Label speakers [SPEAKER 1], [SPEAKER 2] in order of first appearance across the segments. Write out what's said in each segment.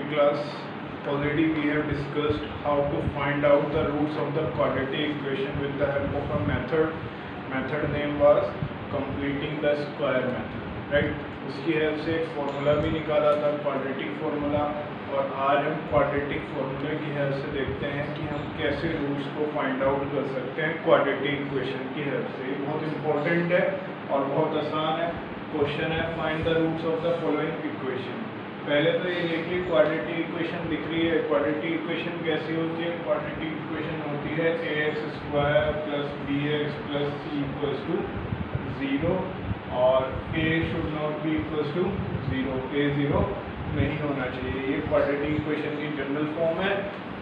[SPEAKER 1] class already we have discussed how to find out the roots of the quadratic equation with the help of a method. Method name was completing the square method, right? उसकी help से एक formula भी निकाला था, quadratic formula, और आज हम quadratic फार्मूले की हेल्प से देखते हैं कि हम कैसे रूट्स को फाइंड आउट कर सकते हैं क्वाड्रेटिक इक्वेशन की हेल्प से। ये बहुत इंपॉर्टेंट है और बहुत आसान है। क्वेश्चन है find the roots of the following equation. पहले तो ये देखिए क्वाड्रेटिक इक्वेशन दिख रही है। क्वाड्रेटिक इक्वेशन कैसी होती है? क्वाड्रेटिक इक्वेशन होती है ax² + bx + c = 0 और a should not be equal to 0, a 0 नहीं होना चाहिए। ये क्वाड्रेटिक इक्वेशन की जनरल फॉर्म है।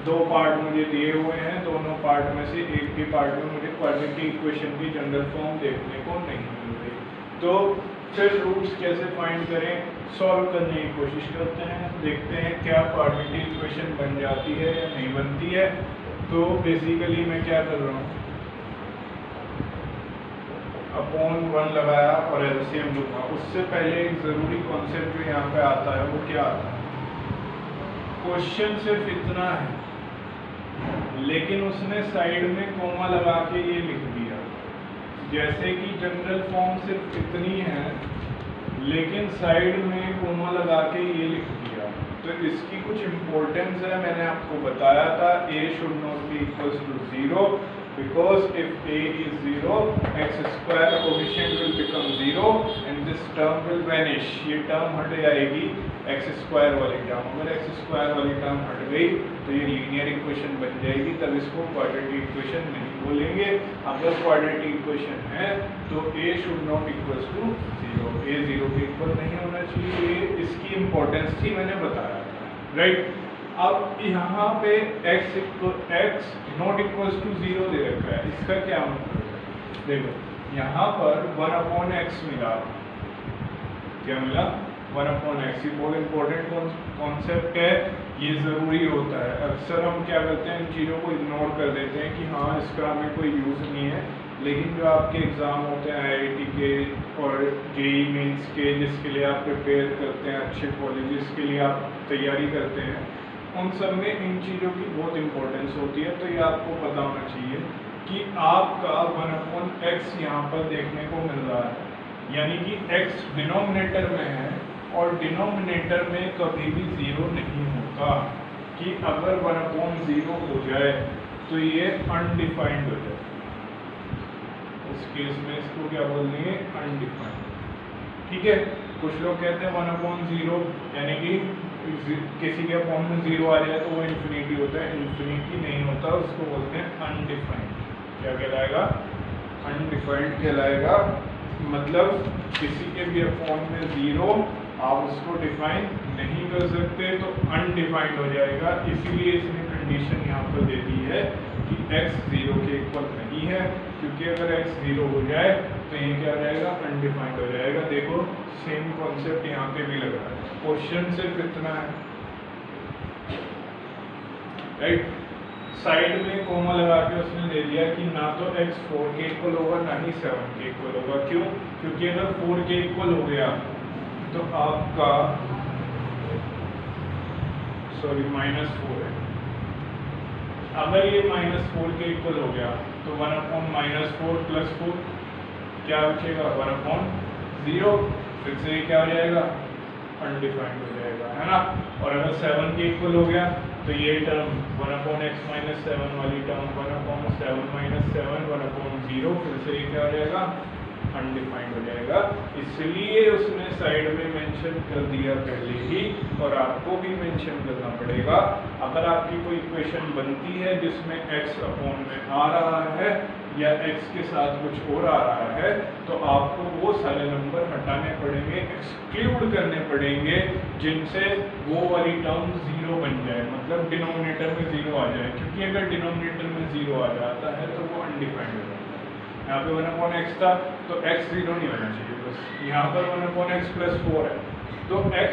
[SPEAKER 1] दो पार्ट मुझे दिए हुए हैं, दोनों पार्ट में से एक भी पार्ट में मुझे क्वाड्रेटिक इक्वेशन की जनरल फॉर्म देखने को नहीं मिल रही। तो फिर रूट्स कैसे फाइंड करें, सॉल्व करने की कोशिश करते हैं, देखते हैं क्या क्वाड्रेटिक इक्वेशन बन जाती है या नहीं बनती है। तो बेसिकली मैं क्या कर रहा हूँ, अपॉन 1 लगाया और एलसीएम लूँगा। उससे पहले एक ज़रूरी कॉन्सेप्ट जो यहाँ पे आता है वो क्या आता है, क्वेश्चन सिर्फ इतना है लेकिन उसने साइड में कोमा लगा के ये लिख दिया। जैसे कि जनरल फॉर्म सिर्फ इतनी है लेकिन साइड में कोमा लगा के ये लिख दिया, तो इसकी कुछ इम्पोर्टेंस है। मैंने आपको बताया था a should not be equal to 0 because if a is 0 x² coefficient will become 0 and this term will vanish। ये टर्म हट जाएगी x² वाली टर्म। अगर x² वाली टर्म हट गई तो ये लीनियर इक्वेशन बन जाएगी, तब इसको क्वाड्रेटिक इक्वेशन नहीं बोलेंगे। अगर क्वाड्रेटिक इक्वेशन है तो a should not equal to 0, a 0 के इक्वल नहीं होना चाहिए। इसकी इम्पोर्टेंस थी, मैंने बताया था, राइट। अब यहाँ पे x नॉट इक्वल्स टू 0 दे रखा है, इसका क्या मतलब है? देखो यहाँ पर 1/x मिला। क्या मिला? 1/x। ये बहुत इंपॉर्टेंट कॉन्सेप्ट है, ये ज़रूरी होता है। अक्सर हम क्या करते हैं, इन चीज़ों को इग्नोर कर देते हैं कि हाँ इसका हमें कोई यूज़ नहीं है। लेकिन जो आपके एग्ज़ाम होते हैं IIT के और JEE मेंस के, जिसके लिए आप प्रिपेयर करते हैं, अच्छे कॉलेजेस के लिए आप तैयारी करते हैं, उन सब में इन चीज़ों की बहुत इंपॉर्टेंस होती है। तो ये आपको पता होना चाहिए कि आपका 1/x यहाँ पर देखने को मिल रहा है, यानी कि x डिनोमिनेटर में है और डिनोमिनेटर में कभी भी 0 नहीं होता। कि अगर 1/0 हो जाए तो ये अनडिफाइंड हो जाए। उस केस में इसको क्या बोल देंगे? अनडिफाइंड। ठीक है। कुछ लोग कहते हैं 1/0 यानी कि किसी के फॉर्म में 0 आ जाए तो वो इन्फिनिटी होता है। इन्फिनिटी नहीं होता, उसको बोलते हैं अनडिफाइंड। क्या कहलाएगा? अनडिफाइंड कहलाएगा। मतलब किसी के भी फॉर्म में 0 आप उसको डिफाइन नहीं कर सकते, तो अनडिफाइंड हो जाएगा। इसीलिए इसने कंडीशन यहाँ पर दे दी है कि x 0 के इक्वल नहीं है, क्योंकि अगर x 0 हो जाए तो ये क्या हो जाएगा? अनडिफाइंड हो जाएगा। देखो सेम कॉन्सेप्ट यहाँ पे भी लग रहा है। क्वेश्चन सिर्फ इतना है, राइट। साइड में कोमा लगा के उसने दे दिया कि ना तो x 4 के इक्वल होगा ना ही 7 के इक्वल होगा। क्यों? क्योंकि अगर 4 के इक्वल हो गया तो आपका -4 है। अगर ये -4 के इक्वल हो गया तो 1/-4 + 4 क्या बचेगा? 1/0। फिर से ये क्या हो जाएगा? अनडिफाइंड हो जाएगा, है ना। और अगर 7 के इक्वल हो गया तो ये टर्म 1/x - 7 वाली टर्म 1/7 - 7 1/0, फिर से ये क्या हो जाएगा? अनडिफाइंड हो जाएगा। इसलिए उसने साइड में मेंशन कर दिया पहले ही, और आपको भी मेंशन करना पड़ेगा। अगर आपकी कोई इक्वेशन बनती है जिसमें x/में आ रहा है या x के साथ कुछ और आ रहा है, तो आपको वो सारे नंबर हटाने पड़ेंगे, एक्सक्लूड करने पड़ेंगे, जिनसे वो वाली टर्म 0 बन जाए, मतलब डिनोमिनेटर में 0 आ जाए। क्योंकि अगर डिनोमिनेटर में 0 आ जाता है तो वो अनडिफाइंड हो जाता है। यहाँ पे 1/x था तो x 0 नहीं होना चाहिए, बस यहाँ पर 1/x + 4 है तो x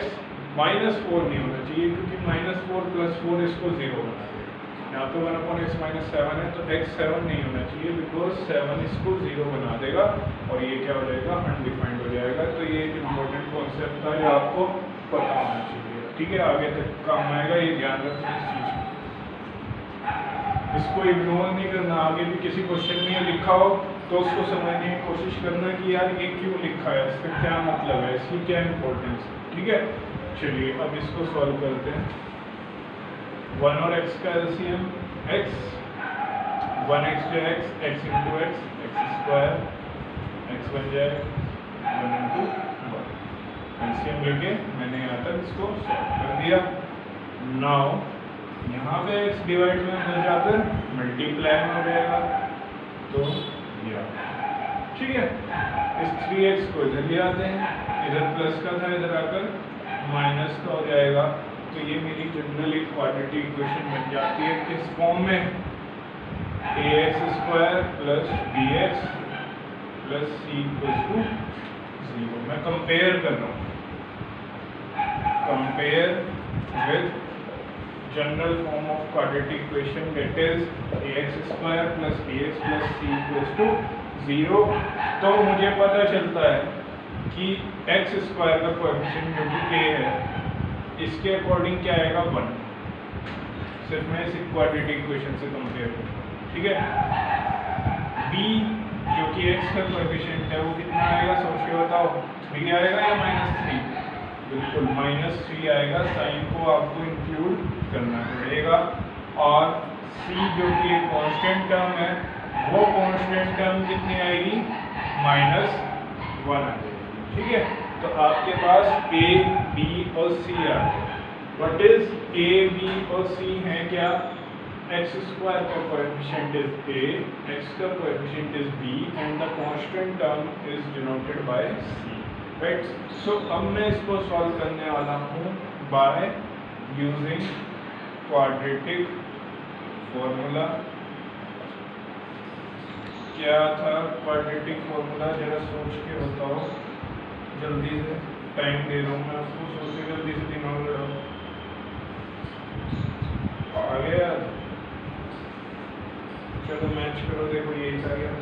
[SPEAKER 1] -4 नहीं होना चाहिए, क्योंकि -4 + 4 इसको 0 बना देगा। यहाँ पे 1/x - 7 है तो x 7 नहीं होना चाहिए, बिकॉज 7 इसको 0 बना देगा और ये क्या हो जाएगा? अनडिफाइंड हो जाएगा। तो ये एक इम्पोर्टेंट कॉन्सेप्ट था जो आपको पता होना चाहिए। ठीक है, आगे तक काम आएगा, ये ध्यान रखना इस चीज़ को, इसको इग्नोर नहीं करना। आगे भी किसी क्वेश्चन में ये लिखा हो तो उसको समझने की कोशिश करना कि यार ये क्यों लिखा है, इसका क्या मतलब है, इसकी क्या इम्पोर्टेंस है। ठीक है, चलिए अब इसको सॉल्व करते हैं। 1 और x का एलसीएम x, 1x जो x, x into x, x square, x बन जाएगा 1 इंटू 1। एलसीएम लेके मैंने यहाँ तक इसको सॉल्व कर दिया। नाउ यहाँ पे x डिवाइड में हो जाकर मल्टीप्लाई में हो जाएगा, तो ये ठीक है। इस 3x को इधर ले आते हैं, इधर प्लस का था, इधर आकर माइनस का हो जाएगा। तो ये मेरी जनरल क्वाड्रेटिक इक्वेशन बन जाती है किस फॉर्म में, ax square plus bx plus c equals to 0। मैं कंपेयर कर रहा हूँ, compare with general form of quadratic equation that is ax square plus bx plus c equals to 0। तो मुझे पता चलता है कि x स्क्वायर का कोएफिशिएंट जो कि a है, इसके अकॉर्डिंग क्या आएगा 1। सिर्फ मैं इस क्वाड्रेटिक इक्वेशन से कंपेयर करूँ, ठीक है। b जो कि x का कोएफिशिएंट है वो कितना आएगा, सोच के बताओ, 3 आएगा या -3? बिल्कुल -3 आएगा, साइन को आपको इंक्लूड करना पड़ेगा। और c जो कि एक कांस्टेंट टर्म है, वो कांस्टेंट टर्म कितनी आएगी, -1 आ जाएगी। ठीक है, तो आपके पास a, b और c आ गए। व्हाट इज a, b और c है क्या, x स्क्वायर का कोएफिशिएंट इज a, x का coefficient is b and the constant term is denoted by c, right. So अब मैं इसको सॉल्व करने वाला हूँ बाय यूजिंग क्वाड्रेटिक फॉर्मूला। क्या था क्वाड्रेटिक फॉर्मूला, जरा सोच के बताओ जल्दी से, टाइम दे रहा हूँ मैं आपको, सोचो जल्दी से, दिमाग लगाओ। आ गया, चलो मैच करो, देखो यही था क्या,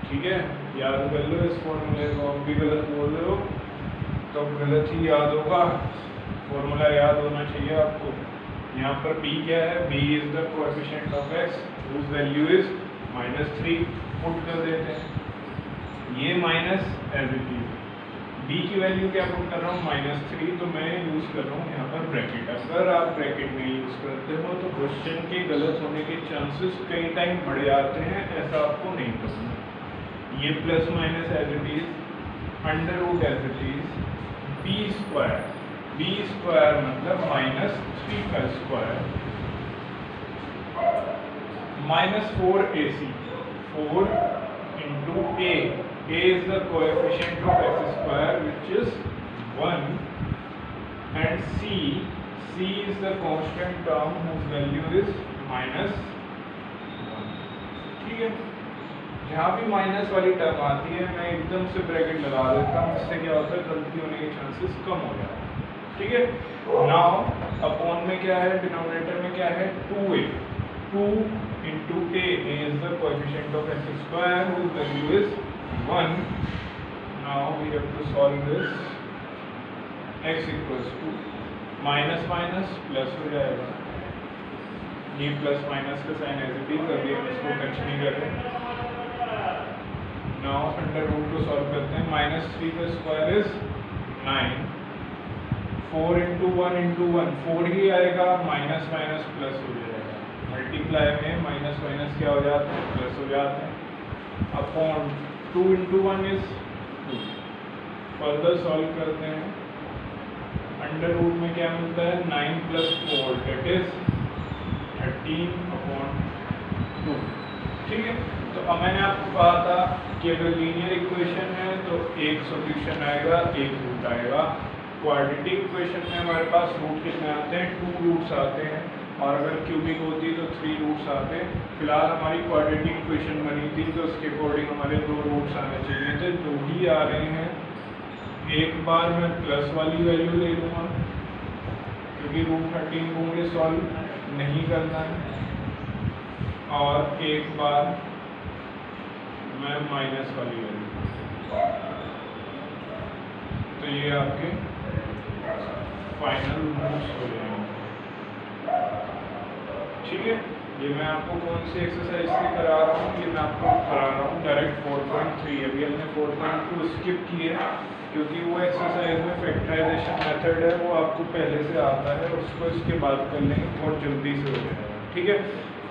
[SPEAKER 1] ठीक है। याद कर लो इस फॉर्मूले को, अब भी गलत बोल रहे हो तो गलत ही याद होगा, फॉर्मूला याद होना चाहिए आपको। यहाँ पर b क्या है, b is the coefficient of x whose value is -3, put कर देते हैं, ये minus as it is, b की वैल्यू क्या पुट कर रहा हूँ -3, तो मैं यूज़ कर रहा हूँ यहाँ पर ब्रैकेट। अगर आप ब्रैकेट नहीं यूज़ करते हो तो क्वेश्चन के गलत होने के चांसेस कई टाइम बढ़ जाते हैं, ऐसा आपको नहीं करना। ये plus minus as it is, under root as it is, b square मतलब -3 का square, -4ac, 4 into a is the coefficient of x square which is 1, and c is the constant term whose value is -1। ठीक है, जहाँ भी minus वाली term आती है मैं एकदम से ब्रैकेट लगा देता हूँ, इससे क्या होता है गलती होने के चांसेस कम हो जाते हैं। ठीक है, नाउ अपॉन में क्या है, डिनोमिनेटर में क्या है, 2a, 2 into a is the coefficient of x square whose value is 1। now we have to solve this, x equals to minus minus plus हो जाएगा, ये प्लस माइनस का साइन एज इट इज, अभी हम इसको टच नहीं कर रहे। नाउ अंडर रूट को सॉल्व करते हैं, -3 का स्क्वायर इज 9, 4 into 1 into 1 4 ही आएगा, माइनस माइनस प्लस हो जाएगा, मल्टीप्लाई में माइनस माइनस क्या हो जाते हैं, प्लस हो जाते हैं, upon 2 into 1 is 2। Further solve करते हैं, अंडर रूट में क्या मिलता है, 9 + 4 दैट इज 13/2। ठीक है, तो अब मैंने आपको कहा था कि अगर लीनियर इक्वेशन है तो एक सॉल्यूशन आएगा, एक रूट आएगा। क्वाड्रेटिक इक्वेशन में हमारे पास रूट कितने आते हैं, 2 रूट्स आते हैं, और अगर क्यूबिक होती तो 3 रूट्स आते हैं। फिलहाल हमारी क्वाड्रेटिक इक्वेशन बनी थी तो उसके अकॉर्डिंग हमारे 2 रूट्स आने चाहिए थे, 2 ही आ रहे हैं। एक बार मैं प्लस वाली वैल्यू ले लूँगा क्योंकि रूट 13 को मुझे सॉल्व नहीं करना है, और एक बार मैं माइनस वाली वैल्यू, तो ये आपके फाइनल मूव्स हो जाएंगे। ठीक है, ये मैं आपको कौन सी एक्सरसाइज से करा रहा हूँ, ये मैं आपको करा रहा हूँ डायरेक्ट 4.3। अभी हमने 4.2 स्किप किए क्योंकि वो एक्सरसाइज में फैक्टराइजेशन मेथड है, वो आपको पहले से आता है, उसको इसके बाद कर लेंगे, बहुत जल्दी से हो जाएगा। ठीक है,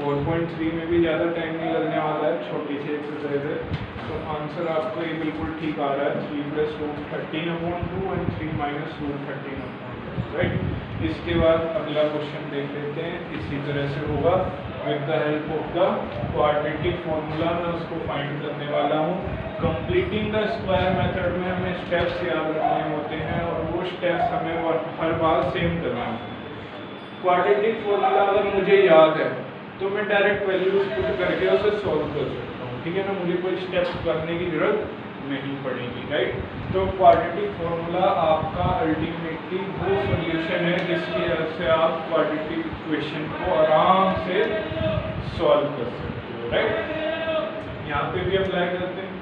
[SPEAKER 1] 4.3 में भी ज़्यादा टाइम नहीं लगने वाला है, छोटी सी एक्सरसाइज है। तो आंसर आपको ये बिल्कुल ठीक आ रहा है, 3 + √13/2 एंड 3 - √13/2, राइट। इसके बाद अगला क्वेश्चन देख लेते हैं, इसी तरह से होगा with the help of the quadratic formula. मैं उसको फाइंड करने वाला हूँ। कंप्लीटिंग द स्क्वायर मेथड में हमें स्टेप्स याद रखने होते हैं और वो स्टेप्स हमें हर बार सेम करना है। क्वाड्रेटिक फॉर्मूला अगर मुझे याद है तो मैं डायरेक्ट वैल्यूज पुट करके उसे सॉल्व कर सकता हूँ। ठीक है ना, मुझे कोई स्टेप्स करने की जरूरत नहीं पड़ेगी, राइट। तो क्वाड्रेटिक फॉर्मूला आपका अल्टीमेटली वो सॉल्यूशन है जिसकी हेल्प से आप क्वाड्रेटिक इक्वेशन को आराम से सॉल्व कर सकते हो, राइट। यहाँ पे भी अप्लाई करते हैं।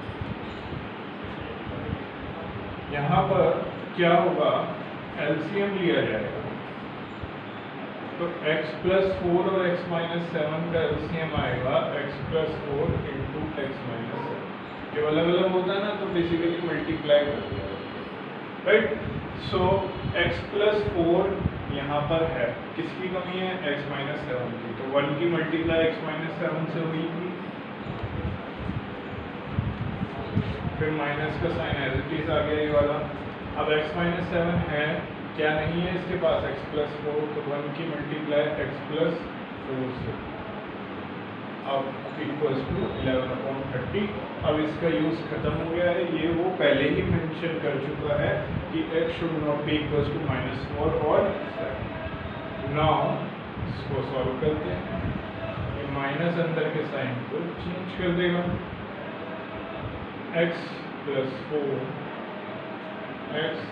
[SPEAKER 1] यहाँ पर क्या होगा, एलसीएम लिया जाएगा, तो x + 4 और x - 7 का एलसीएम आएगा x + 4 × x - 7। जब अलग अलग होता है ना तो बेसिकली मल्टीप्लाई करते हैं, राइट। सो x + 4 यहाँ पर है, किसकी कमी है, x - 7 की, तो 1 की मल्टीप्लाई x - 7 से होगी, फिर माइनस का साइन एज इट इज आ गया ये वाला। अब x - 7 है, क्या नहीं है इसके पास, x + 4, तो 1 की मल्टीप्लाई x + 4 से, अब = 11/30। अब इसका यूज खत्म हो गया है, ये वो पहले ही मेंशन कर चुका है कि x should not be equal to -4 और 7। नाउ इसको सॉल्व करते हैं, ये माइनस अंदर के साइन को चेंज कर देगा, x + 4 x -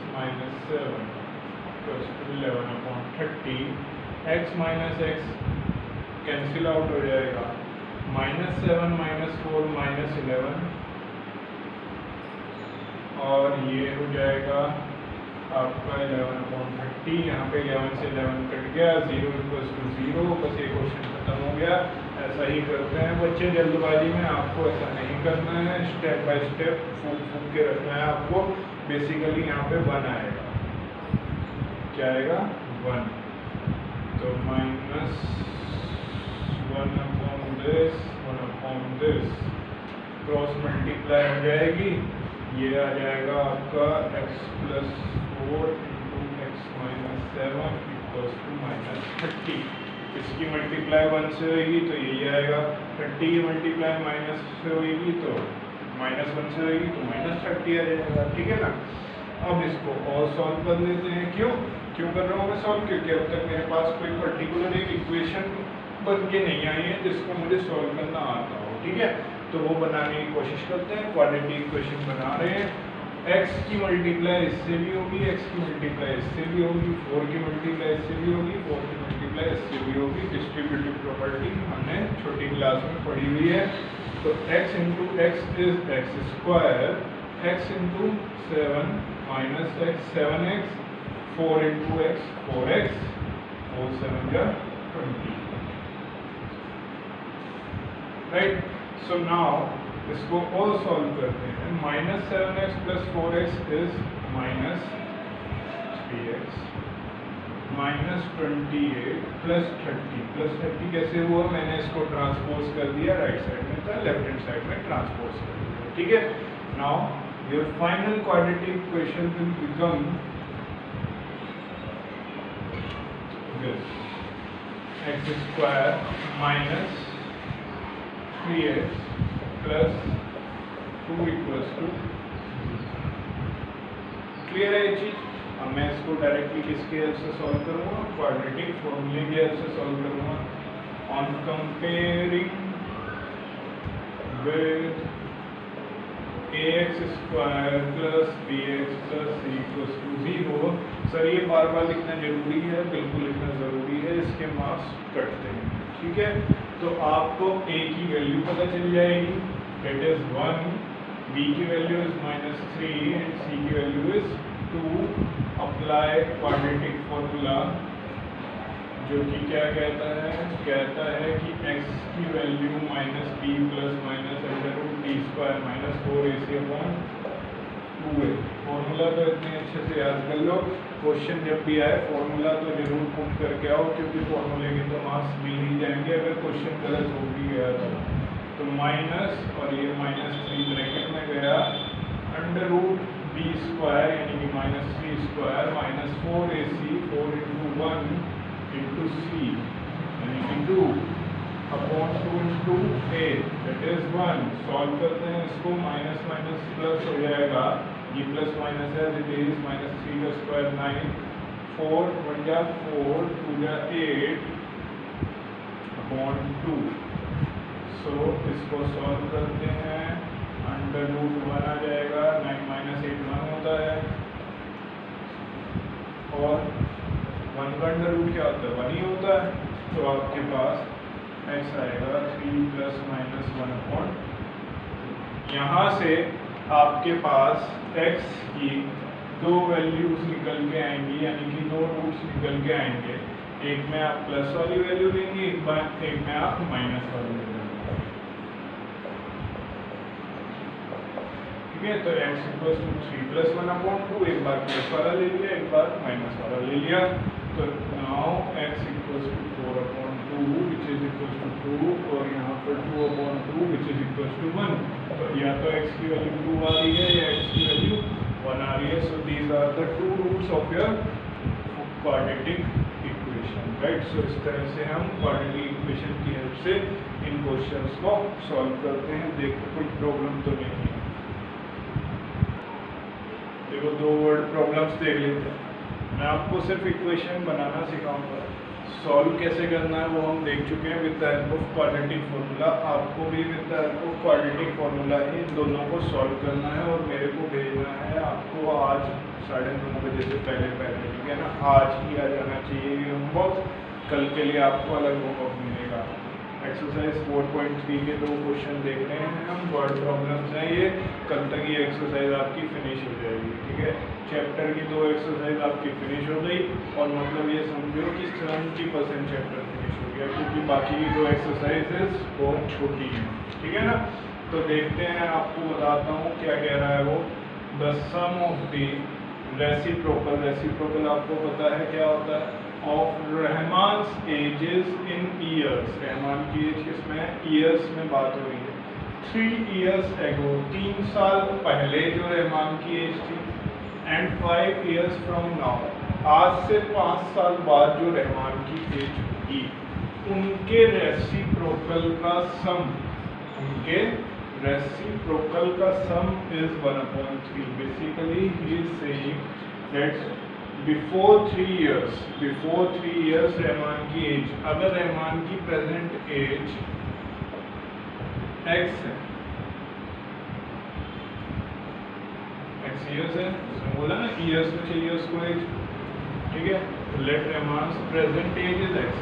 [SPEAKER 1] 7 = 11/30, x - x cancel out हो जाएगा, -7 - 4 -11, और ये हो जाएगा आपका 11/30। यहाँ पे 11 से 11 कट गया, 0 = 0, बस ये क्वेश्चन खत्म हो गया। ऐसा ही करते हैं बच्चे, जल्दबाजी में आपको ऐसा नहीं करना है, स्टेप बाय स्टेप फूक के रखना है आपको। बेसिकली यहाँ पे 1 आएगा, क्या आएगा, 1, तो -1/this क्रॉस मल्टीप्लाई हो जाएगी, ये आ जाएगा आपका x + 4 × x - 7 = -30। इसकी मल्टीप्लाई 1 से होगी तो यही आएगा, 30 की मल्टीप्लाई माइनस से होगी तो -1 से होगी तो -30 आ जाएगा। ठीक है ना, अब इसको और सॉल्व कर लेते हैं। क्यों कर रहा हूँ मैं सॉल्व, क्योंकि अब तक मेरे पास कोई पर्टिकुलर एक इक्वेशन बन के नहीं आई है जिसको मुझे सॉल्व करना आता हो। ठीक है, तो वो बनाने की कोशिश करते हैं। क्वाड्रेटिक इक्वेशन बना रहे हैं, x की मल्टीप्लाई इससे भी होगी, x की मल्टीप्लाई इससे भी होगी, 4 की मल्टीप्लाई इससे भी होगी, 4 की मल्टीप्लाई इससे भी होगी। डिस्ट्रीब्यूटिव प्रॉपर्टी हमने छोटी क्लास में पढ़ी हुई है। तो x × x is x², x × 7 - x 7x, 4 × x 4x, 4 7 जा 20, राइट। सो नाउ इसको और सॉल्व करते हैं। -7x + 4x इज -3x, -28 + 30 कैसे हुआ, मैंने इसको ट्रांसपोज कर दिया, राइट साइड में था, लेफ्ट हैंड साइड में ट्रांसपोज कर दिया। ठीक है, now your final quadratic equation will become this, x² - 3x + 2 = clear है ये चीज। अब मैं इसको डायरेक्टली किसके हेल्प से सॉल्व करूँगा, क्वाड्रेटिक फॉर्मूले की हेल्प से सॉल्व करूँगा। On comparing with ax² + bx + c = 0। Sir ये बार बार लिखना जरूरी है, बिल्कुल लिखना ज़रूरी है, इसके मार्क्स कटते हैं। ठीक है, तो आपको a की वैल्यू पता चल जाएगी, दैट इज 1, b की वैल्यू इज -3 एंड c की value is two apply quadratic formula, जो कि क्या कहता है कि x की वैल्यू minus b plus minus under root T square minus 4ac upon 2a। Formula तो इतने अच्छे से याद कर लो, क्वेश्चन जब भी आए फॉर्मूला तो जरूर पुट करके आओ, क्योंकि फॉर्मूले के तो मार्क्स मिल ही जाएंगे अगर क्वेश्चन गलत हो भी गया तो माइनस और ये -3 ब्रैकेट में गया अंडर रूट बी स्क्वायर यानी कि -3 स्क्वायर माइनस 4ac 4 × 1 × c यानी कि 2 upon 2 × a that is 1। Solve करते हैं इसको, माइनस माइनस प्लस हो जाएगा, ये प्लस माइनस है इट इज -3 का स्क्वायर 9 4 1 जा 4 2 जा 8 अपॉन 2। सो इसको सॉल्व करते हैं, अंडर रूट 1 आ जाएगा, 9 - 8 1 होता है और 1 का अंडर रूट क्या होता है 1 ही होता है। तो आपके पास x आएगा 3 ± -1 अपॉन। यहाँ से आपके पास x की दो वैल्यूज निकल के आएंगी, यानी कि दो रूट्स निकल के आएंगे। एक में आप प्लस वाली वैल्यू लेंगे, एक में आप माइनस वाली वैल्यू लेंगे। ठीक है, तो x = 3 + 1 अपॉन 2, एक बार प्लस वाला ले लिया, एक बार माइनस वाला ले लिया। तो now x = 4 upon 2 which is equal to 2 और यहाँ पर 2 upon 2 which is equal to 1। तो या तो x की वैल्यू 2 आ रही है या x की वैल्यू 1 आ रही है। So these are the two roots of your quadratic equation, right. So इस तरह से हम क्वाड्रेटिक इक्वेशन की हेल्प से इन क्वेश्चंस को सॉल्व करते हैं। देखो कोई प्रॉब्लम तो नहीं है। देखो दो वर्ड प्रॉब्लम्स देख लेते हैं। मैं आपको सिर्फ इक्वेशन बनाना सिखाऊंगा, सॉल्व कैसे करना है वो हम देख चुके हैं with the help of quadratic formula. आपको भी with the help of quadratic formula ही इन दोनों को सॉल्व करना है और मेरे को भेजना है आपको आज 9:30 बजे से पहले, ठीक है ना। आज ही आ जाना चाहिए ये होमवर्क, कल के लिए आपको अलग होमवर्क मिलेगा। एक्सरसाइज 4.3 के दो क्वेश्चन देख रहे हैं हम, वर्ड प्रॉब्लम्स हैं ये। कल तक ये एक्सरसाइज आपकी फिनिश हो जाएगी, ठीक है। चैप्टर की दो एक्सरसाइज आपकी फिनिश हो गई और मतलब ये समझो कि 70% चैप्टर फिनिश हो गया, क्योंकि बाकी की दो एक्सरसाइजेस बहुत छोटी हैं, ठीक है ना। तो देखते हैं, आपको बताता हूँ क्या कह रहा है वो। The sum of the reciprocal, reciprocal आपको पता है क्या होता है, of Rahman's ages in years. Rahman की एज किसमें है, ईयर्स में बात हो रही है। 3 years ago, 3 साल पहले जो रहमान की एज थी, एंड 5 years from now, आज से 5 साल बाद जो रहमान की एज होगी, उनके रेसिप्रोकल का सम, उनके रेसिप्रोकल का sum is 1/3। Basically he is saying that before 3 years Rahman की एज, अगर रहमान की प्रेजेंट एज x है, x years है, उसने बोला ना years में चाहिए उसको एज, ठीक है। तो let Rahman's present age is x।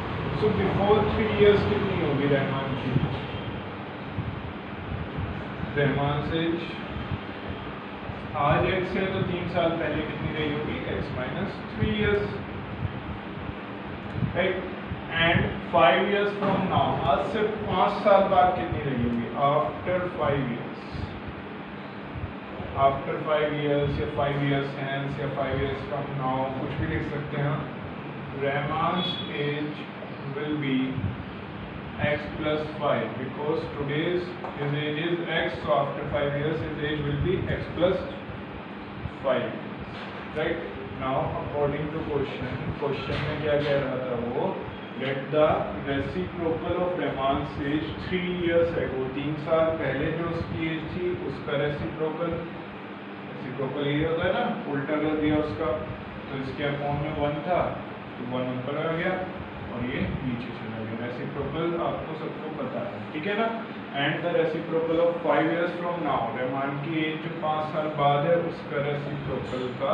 [SPEAKER 1] So before 3 years कितनी होगी रहमान की एज, रहमान से आज x है तो 3 साल पहले कितनी रही होगी, x - 3 years, right. And 5 years from now, आज से 5 साल बाद कितनी रही होगी, आफ्टर 5 years, आफ्टर 5 years या 5 years hence या 5 years फ्रॉम नाउ, कुछ भी लिख सकते हैं। रहमान्स as will be x + 5 because today's his age is x, so after 5 years his age will be x + 5, right। Now according to question में क्या कह रहा था वो, get the reciprocal of Rahman's age 3 years ago, 3 साल पहले जो उसकी एज थी उसका रेसिप्रोकल ये होता है ना, उल्टा कर दिया उसका, तो इसके अपॉन में 1 था तो 1 ऊपर आ गया और ये नीचे चला गया। रेसिप्रोकल आपको सबको पता है, ठीक है ना। And the reciprocal of 5 years from now, Rahman की एज जो 5 साल बाद है उसका रेसिप्रोकल का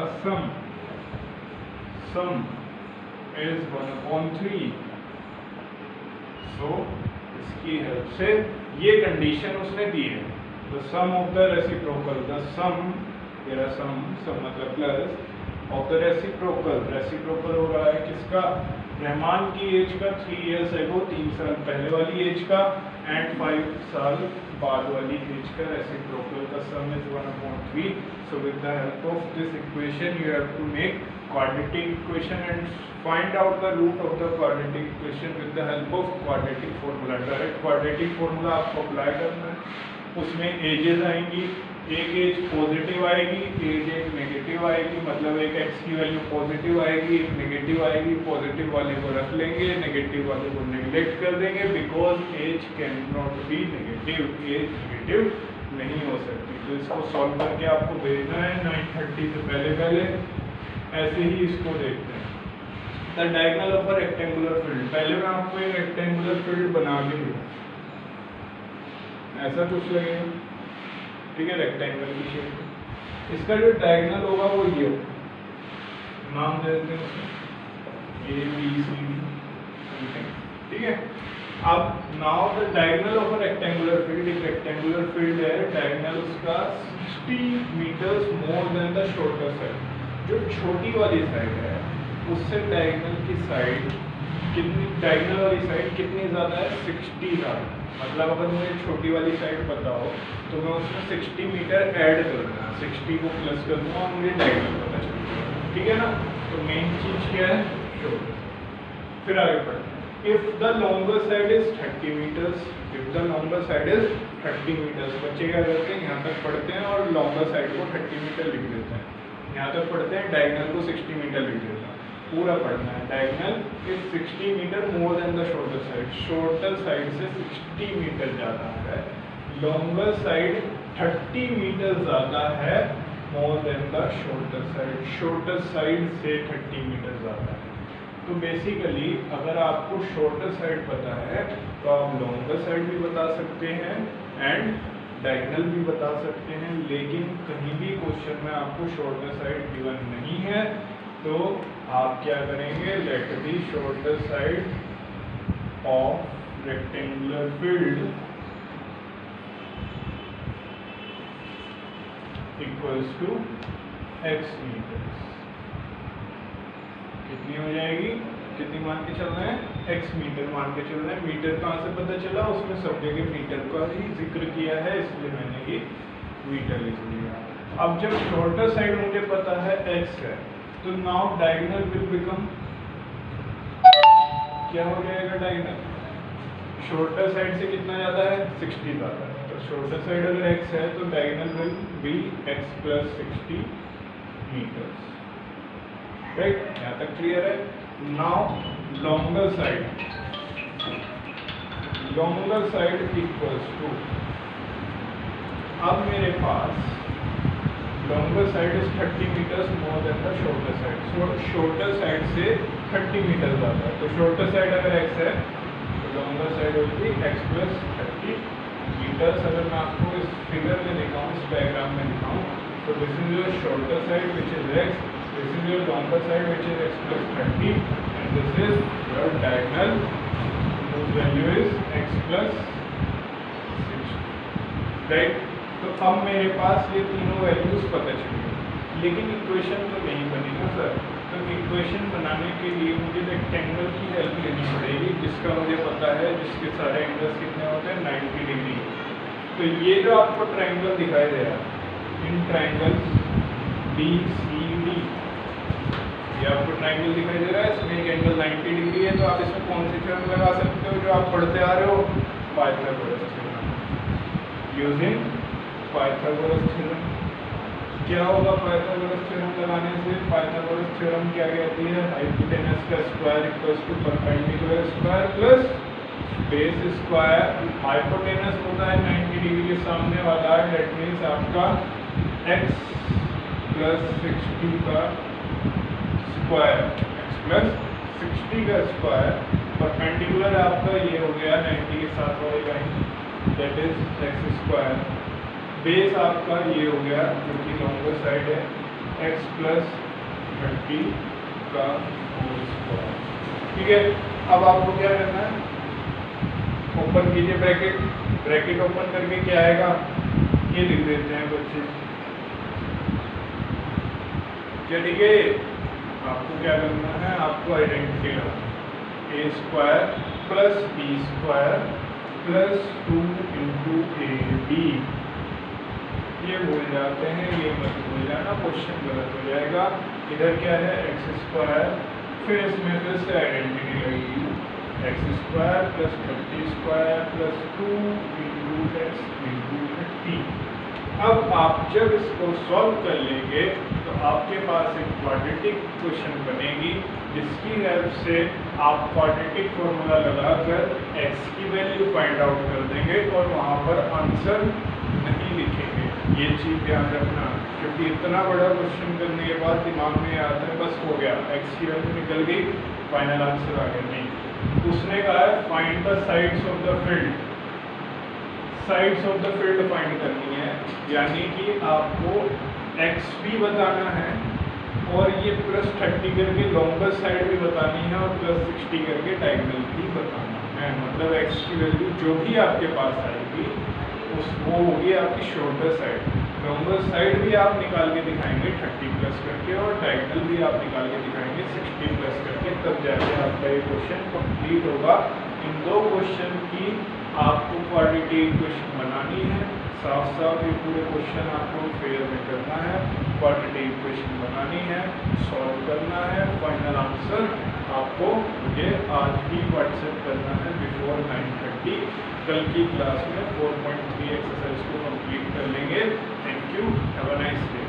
[SPEAKER 1] सम इज 1/3। सो इसकी हेल्प से ये कंडीशन उसने दी है, the sum of the reciprocal, the sum, तेरा सम मतलब plus of the reciprocal. Reciprocal हो रहा है किसका? रहमान की एज का 3 years ago, 3 साल पहले वाली एज का, एंड 5 साल बाद वाली एज का रेसिप्रोकल का sum is 1/3। So with the help of this equation you have to make quadratic equation and find out the root of the quadratic equation with the help of quadratic formula. Direct quadratic formula आपको apply करना है। उसमें edges आएंगी, एक as positive आएगी, एक negative आएगी, मतलब एक एक्स की वैल्यू पॉजिटिव आएगी, एक नेगेटिव आएगी। पॉजिटिव वाले को रख लेंगे, नेगेटिव वाले को नेग्लेक्ट कर देंगे, because age can not be negative, age negative नहीं हो सकती। तो इसको सॉल्व करके आपको भेजना है 9:30 से पहले। ऐसे ही इसको देखते हैं। The diagonal of a rectangular field. पहले मैं आपको एक रेक्टेंगुलर फील्ड बना के दूँ, ऐसा कुछ लगेगा, ठीक है, रेक्टेंगल की शेप। इसका जो डायगोनल होगा वो ये होगा, नाम दे देते हैं उसको ABCD, ठीक है। अब now the diagonal of a rectangular field, एक रेक्टेंगुलर फील्ड है, डायगोनल उसका 60 meters more than the shorter side. जो छोटी वाली साइड है उससे डायगोनल की साइड कितनी, डायगोनल वाली साइड कितनी ज़्यादा है? 60 ज़्यादा। मतलब अगर मुझे छोटी वाली साइड पता हो तो मैं उसमें 60 मीटर ऐड कर दूँगा, 60 को प्लस कर दूँगा और मुझे डायगोनल पता चल जाएगा, ठीक है ना। तो मेन चीज़ क्या है? शोल्डर। फिर आगे बढ़ते हैं। If the longer side is 30 meters, if the longer side is 30 meters, बच्चे क्या करते हैं, यहाँ तक पढ़ते हैं और लॉन्गर साइड को 30 meter लिख देते हैं। यहाँ तक पढ़ते हैं, डायगोनल को 60 meter लिख देते हैं। पूरा पढ़ना है। Diagonal is 60 meter more than the shorter side. Shorter side से 60 meter ज़्यादा है, लॉन्गर साइड 30 meter ज़्यादा है मोर than the shorter side. Shorter side से 30 meter ज़्यादा है। तो बेसिकली अगर आपको शॉर्टर साइड पता है तो आप लॉन्गर साइड भी बता सकते हैं एंड डायगोनल भी बता सकते हैं, लेकिन कहीं भी क्वेश्चन में आपको शॉर्टर साइड गिवन नहीं है तो आप क्या करेंगे, let the shorter side of rectangular field equals to x meters। कितनी हो जाएगी, कितनी मान के चल रहे हैं, x मीटर मान के चल रहे हैं। मीटर कहाँ से पता चला, उसमें सब जगह मीटर का ही जिक्र किया है, इसलिए मैंने ये मीटर लिख लिया। अब जब शॉर्टर साइड मुझे पता है x है तो नाउ डायगोनल विल बिकम, क्या हो जाएगा डायगोनल, शॉर्टर साइड से कितना ज़्यादा है, 60 ज़्यादा है। तो शॉर्टर साइड अगर x है तो diagonal will be x + 60 meters, right. यहाँ तक क्लियर है। Now longer side equals to, अब मेरे पास longer side is 30 meters more than the shorter side. So shorter side से 30 meter ज़्यादा है। तो शॉर्टर साइड अगर x है तो लॉन्गर साइड होगी x + 30 meters। अगर मैं आपको इस फिगर में दिखाऊँ, इस डायग्राम में दिखाऊँ, तो this is your shorter side which is x, this is your longer side which is x + 30 and this is your diagonal whose value is x + 60, right। तो अब मेरे पास ये तीनों वैल्यूज पता चली, लेकिन इक्वेशन तो नहीं बनी ना सर। तो इक्वेशन बनाने के लिए मुझे रेक्टेंगल की हेल्प लेनी पड़ेगी, जिसका मुझे पता है, जिसके सारे एंगल्स कितने होते हैं, 90 डिग्री। तो ये जो आपको ट्रायंगल दिखाई दे रहा है, इन ट्रायंगल्स BCD, ये आपको ट्रायंगल दिखाई दे रहा है, इसमें एक एंगल 90 डिग्री है। तो आप इसमें कौन सी थ्योरम लगा सकते हो जो आप पढ़ते आ रहे हो, Pythagoras theorem, using Pythagoras theorem. क्या होगा पाइथागोरस थ्योरम लगाने से, पाइथागोरस थ्योरम क्या कहती है, हाइपोटेनस का square equals to perpendicular square plus base square. Hypotenuse होता है 90 डिग्री के सामने वाला, डेट मीन्स आपका x + 60 का स्क्वायर, x + 60 का स्क्वायर। परपेंडिकुलर आपका ये हो गया 90 के साथ वाली line, that is x²। Base आपका ये हो गया जो कि लॉन्गर साइड है, x + 30 का होल स्क्वायर, ठीक है। अब आपको क्या करना है, ओपन कीजिए ब्रैकेट, ब्रैकेट ओपन करके क्या आएगा, ये लिख देते हैं बच्चे, क्या ठीक है? आपको क्या करना है, आपको आइडेंटिटी लगाना है, a square plus b square plus 2 into a b. ये भूल जाते हैं, ये मत भूल जाना, क्वेश्चन गलत हो जाएगा। इधर क्या है, एक्स स्क्वायर, फिर इसमें फिर से आइडेंटिटी लगेगी, x square plus 30 square plus 2 into x into 30। अब आप जब इसको सॉल्व कर लेंगे तो आपके पास एक क्वाड्रेटिक क्वेश्चन बनेगी, जिसकी हेल्प से आप क्वाड्रेटिक फॉर्मूला लगाकर एक्स की वैल्यू फाइंड आउट कर देंगे और वहाँ पर आंसर नहीं लिखेंगे। ये चीज़ ध्यान रखना, क्योंकि इतना बड़ा क्वेश्चन करने के बाद दिमाग में आता है बस हो गया, एक्स की वैल्यू निकल गई, फाइनल आंसर आ गया। नहीं, उसने कहा है find the sides of the field, sides of the field find करनी है, यानी कि आपको एक्स भी बताना है और ये प्लस 30 करके लॉन्गेस्ट साइड भी बतानी है और प्लस 60 करके डायगोनल भी बताना है। मतलब एक्स की वैल्यू जो भी आपके पास आएगी वो होगी आपकी शॉर्टर साइड, लॉन्गर साइड भी आप निकाल के दिखाएंगे 30 प्लस करके और डायगोनल भी आप निकाल के दिखाएंगे 60 प्लस करके, तब जाके आपका ये क्वेश्चन कंप्लीट होगा। इन दो क्वेश्चन की आपको क्वाड्रेटिक इक्वेशन बनानी है, साफ साफ ये पूरे क्वेश्चन आपको फेयर में करना है, क्वाड्रेटिक इक्वेशन बनानी है, सॉल्व करना है, फाइनल आंसर आपको मुझे आज ही व्हाट्सएप करना है बिफोर 9:30। कल की क्लास में 4.3 एक्सरसाइज को कंप्लीट कर लेंगे। Thank you, have a nice day.